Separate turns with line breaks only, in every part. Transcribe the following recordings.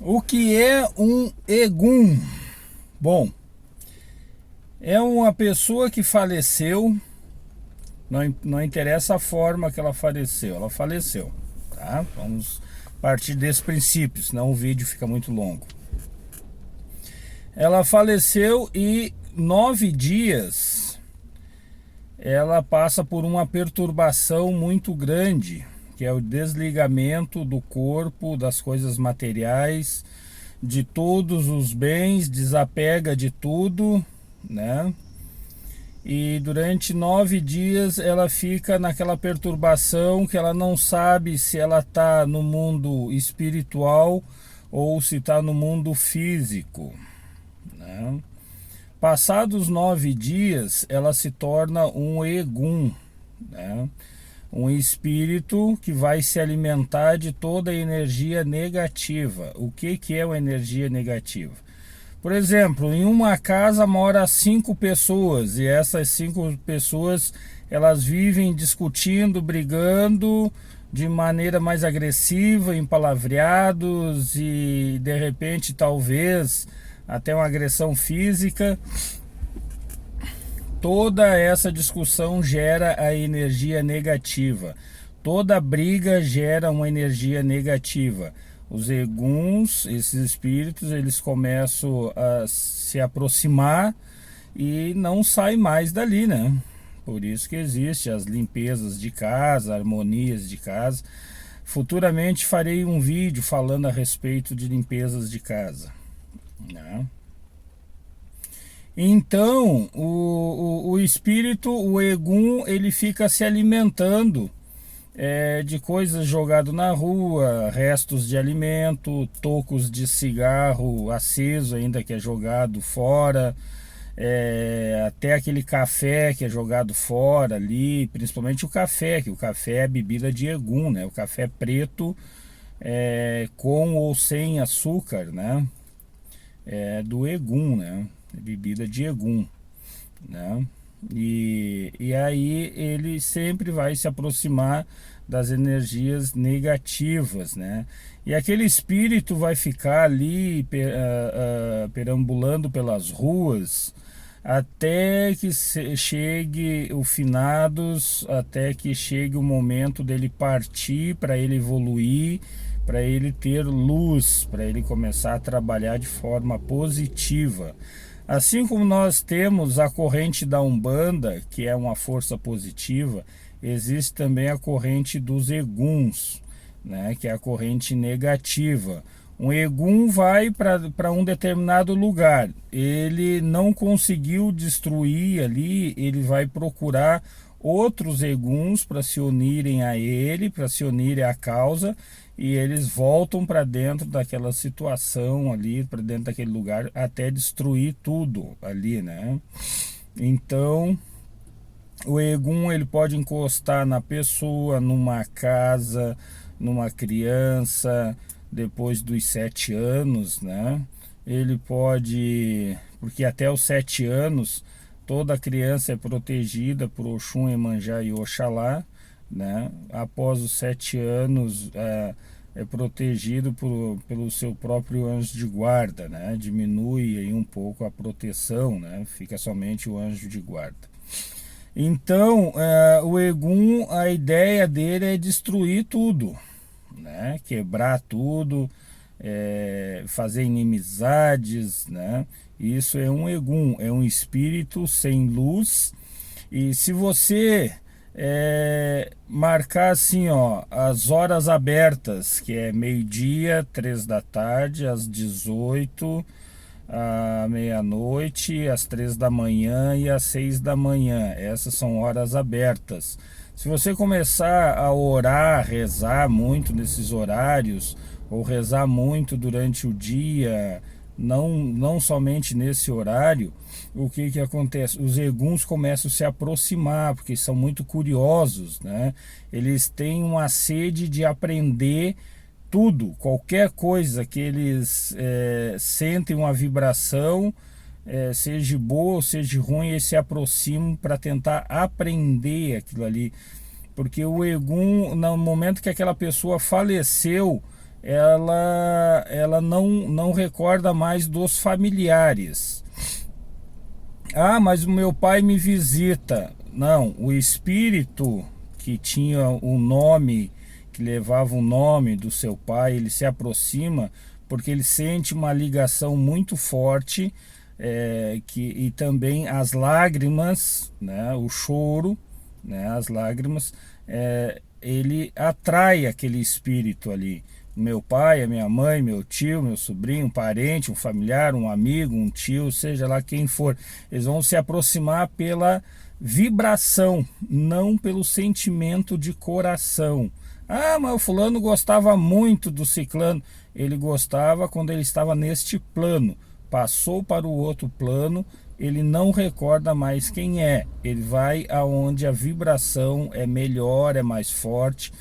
O que é um egum? Bom, é uma pessoa que faleceu, não interessa a forma que ela faleceu, tá? Vamos partir desse princípio, senão o vídeo fica muito longo. Ela faleceu e 9 dias ela passa por uma perturbação muito grande, que é o desligamento do corpo, das coisas materiais, de todos os bens, desapega de tudo, né? E durante 9 dias ela fica naquela perturbação que ela não sabe se ela está no mundo espiritual ou se está no mundo físico, né? Passados 9 dias, ela se torna um egum, né? Um espírito que vai se alimentar de toda a energia negativa. O que é uma energia negativa? Por exemplo, em uma casa mora 5 pessoas e essas 5 pessoas elas vivem discutindo, brigando de maneira mais agressiva, em palavreados e de repente talvez até uma agressão física. Toda essa discussão gera a energia negativa. Toda briga gera uma energia negativa. Os eguns, esses espíritos, eles começam a se aproximar e não saem mais dali, né? Por isso que existe as limpezas de casa, harmonias de casa. Futuramente farei um vídeo falando a respeito de limpezas de casa, né? Então, o espírito, o egum, ele fica se alimentando de coisas jogadas na rua, restos de alimento, tocos de cigarro aceso ainda que é jogado fora, até aquele café que é jogado fora ali, principalmente o café, que o café é bebida de egum, né? O café preto com ou sem açúcar, né? É do egum, né? Bebida de egum, né? E aí ele sempre vai se aproximar das energias negativas, né? E aquele espírito vai ficar ali perambulando pelas ruas até que chegue o finados, até que chegue o momento dele partir, para ele evoluir, para ele ter luz, para ele começar a trabalhar de forma positiva. Assim como nós temos a corrente da Umbanda, que é uma força positiva, existe também a corrente dos eguns, né, que é a corrente negativa. Um egum vai para um determinado lugar, ele não conseguiu destruir ali, ele vai procurar outros eguns para se unirem a ele, para se unirem à causa, e eles voltam para dentro daquela situação ali, para dentro daquele lugar, até destruir tudo ali, né? Então, o egum ele pode encostar na pessoa, numa casa, numa criança, depois dos 7 anos, né? Ele pode, porque até os 7 anos toda criança é protegida por Oxum, Emanjá e Oxalá, né? Após os 7 anos é protegido pelo seu próprio anjo de guarda, né? Diminui aí um pouco a proteção, né? Fica somente o anjo de guarda. Então, o egum, a ideia dele é destruir tudo, né? Quebrar tudo, fazer inimizades, né? Isso é um egum, é um espírito sem luz. E se você marcar assim, ó, as horas abertas, que é meio-dia, 3 da tarde, às 18, à meia-noite, às 3 da manhã e às 6 da manhã. Essas são horas abertas. Se você começar a orar, rezar muito nesses horários, ou rezar muito durante o dia, não somente nesse horário, o que acontece? Os eguns começam a se aproximar, porque são muito curiosos, né? Eles têm uma sede de aprender tudo, qualquer coisa que eles sentem uma vibração, seja boa ou seja ruim, eles se aproximam para tentar aprender aquilo ali. Porque o egum, no momento que aquela pessoa faleceu, ela não recorda mais dos familiares. Ah, mas o meu pai me visita. Não, o espírito que tinha o nome, que levava o nome do seu pai, ele se aproxima porque ele sente uma ligação muito forte, e também as lágrimas, né, o choro, né, as lágrimas, ele atrai aquele espírito ali. Meu pai, a minha mãe, meu tio, meu sobrinho, um parente, um familiar, um amigo, um tio, seja lá quem for, eles vão se aproximar pela vibração, não pelo sentimento de coração. Ah, mas o fulano gostava muito do ciclano. Ele gostava quando ele estava neste plano. Passou para o outro plano, ele não recorda mais quem é. Ele vai aonde a vibração é melhor, é mais forte.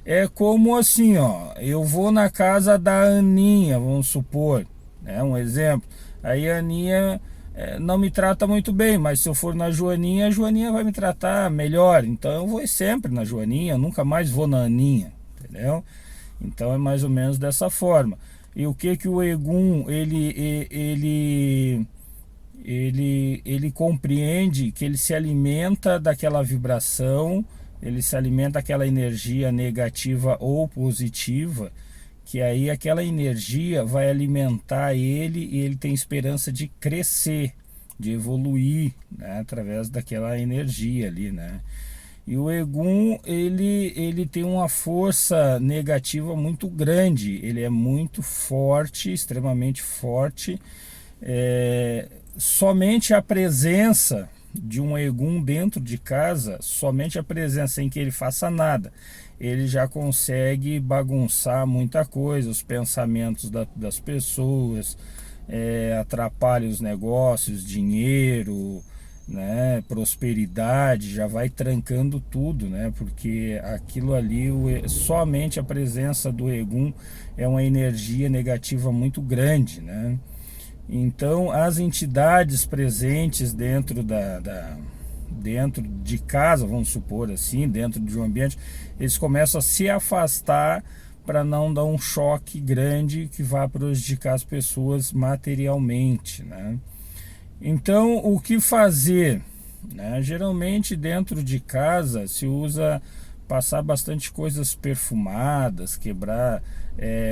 É como assim, ó, eu vou na casa da Aninha, vamos supor, né, um exemplo. Aí a Aninha não me trata muito bem, mas se eu for na Joaninha, a Joaninha vai me tratar melhor. Então eu vou sempre na Joaninha, eu nunca mais vou na Aninha, entendeu? Então é mais ou menos dessa forma. E o que o Egum, ele compreende que ele se alimenta daquela vibração, ele se alimenta daquela energia negativa ou positiva, que aí aquela energia vai alimentar ele e ele tem esperança de crescer, de evoluir, né, através daquela energia ali, né? E o Egum, ele tem uma força negativa muito grande, ele é muito forte, extremamente forte. Somente a presença de um Egum dentro de casa, somente a presença, sem que ele faça nada, ele já consegue bagunçar muita coisa, os pensamentos das pessoas, atrapalha os negócios, dinheiro, né, prosperidade, já vai trancando tudo, né, porque aquilo ali, somente a presença do Egum é uma energia negativa muito grande, né. Então as entidades presentes dentro dentro de casa, vamos supor assim, dentro de um ambiente, eles começam a se afastar para não dar um choque grande que vá prejudicar as pessoas materialmente, né? Então, o que fazer, né? Geralmente dentro de casa se usa passar bastante coisas perfumadas,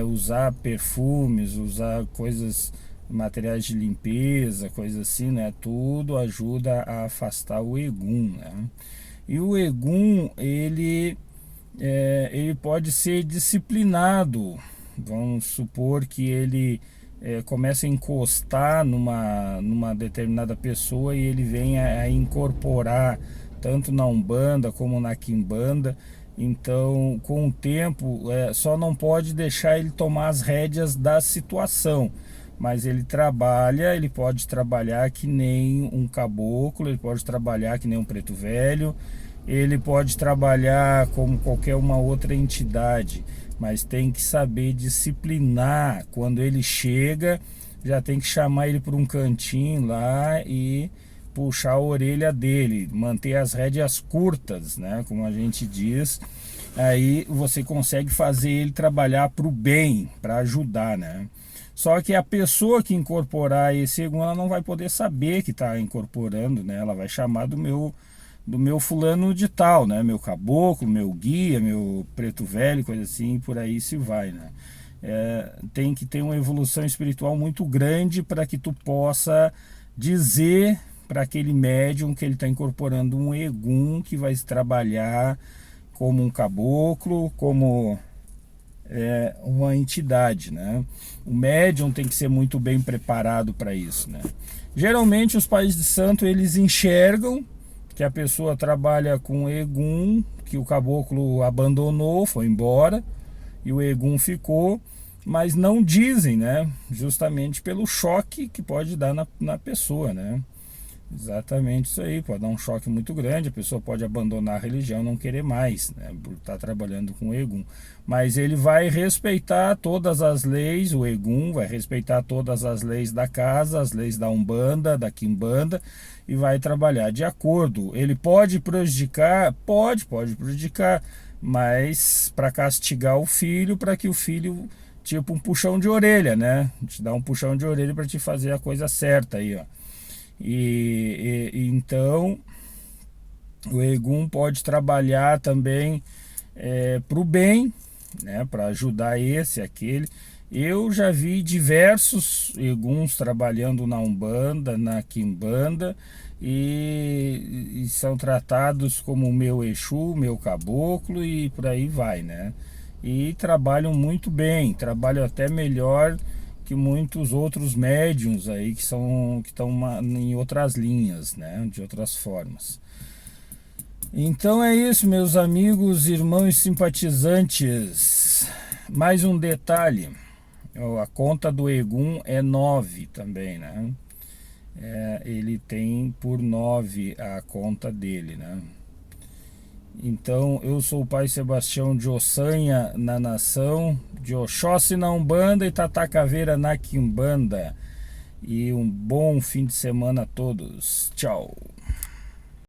usar perfumes, usar coisas, materiais de limpeza, coisas assim, né? Tudo ajuda a afastar o Egum, né? E o Egum, ele pode ser disciplinado. Vamos supor que ele começa a encostar numa determinada pessoa e ele venha a incorporar tanto na Umbanda como na Quimbanda. Então, com o tempo, só não pode deixar ele tomar as rédeas da situação, mas ele pode trabalhar que nem um caboclo, ele pode trabalhar que nem um preto velho, ele pode trabalhar como qualquer uma outra entidade, mas tem que saber disciplinar. Quando ele chega, já tem que chamar ele para um cantinho lá e puxar a orelha dele, manter as rédeas curtas, né, como a gente diz. Aí você consegue fazer ele trabalhar para o bem, para ajudar, né? Só que a pessoa que incorporar esse Egum, ela não vai poder saber que está incorporando, né? Ela vai chamar do meu fulano de tal, né? Meu caboclo, meu guia, meu preto velho, coisa assim, por aí se vai, né? Tem que ter uma evolução espiritual muito grande para que tu possa dizer para aquele médium que ele está incorporando um Egum que vai trabalhar como um caboclo, como uma entidade, né? O médium tem que ser muito bem preparado para isso, né? Geralmente os pais de santo, eles enxergam que a pessoa trabalha com Egum, que o caboclo abandonou, foi embora e o Egum ficou, mas não dizem, né? Justamente pelo choque que pode dar na pessoa, né? Exatamente isso aí, pode dar um choque muito grande, a pessoa pode abandonar a religião, não querer mais, né, por estar trabalhando com o Egum. Mas ele vai respeitar todas as leis, o Egum vai respeitar todas as leis da casa, as leis da Umbanda, da Quimbanda, e vai trabalhar de acordo. Ele pode prejudicar? Pode prejudicar, mas para castigar o filho, para que o filho tipo um puxão de orelha, né? Te dá um puxão de orelha para te fazer a coisa certa aí, ó. Então o Egum pode trabalhar também para o bem, né? Para ajudar esse, aquele. Eu já vi diversos Eguns trabalhando na Umbanda, na Quimbanda, e são tratados como meu Exu, meu caboclo e por aí vai, né? E trabalham muito bem, trabalham até melhor que muitos outros médiums aí que estão em outras linhas, né? De outras formas. Então é isso, meus amigos, irmãos e simpatizantes. Mais um detalhe. A conta do Egum é 9 também, né? Ele tem por 9 a conta dele, né? Então, eu sou o Pai Sebastião de Ossanha na nação, de Oxóssi na Umbanda e Tata Caveira na Quimbanda. E um bom fim de semana a todos. Tchau.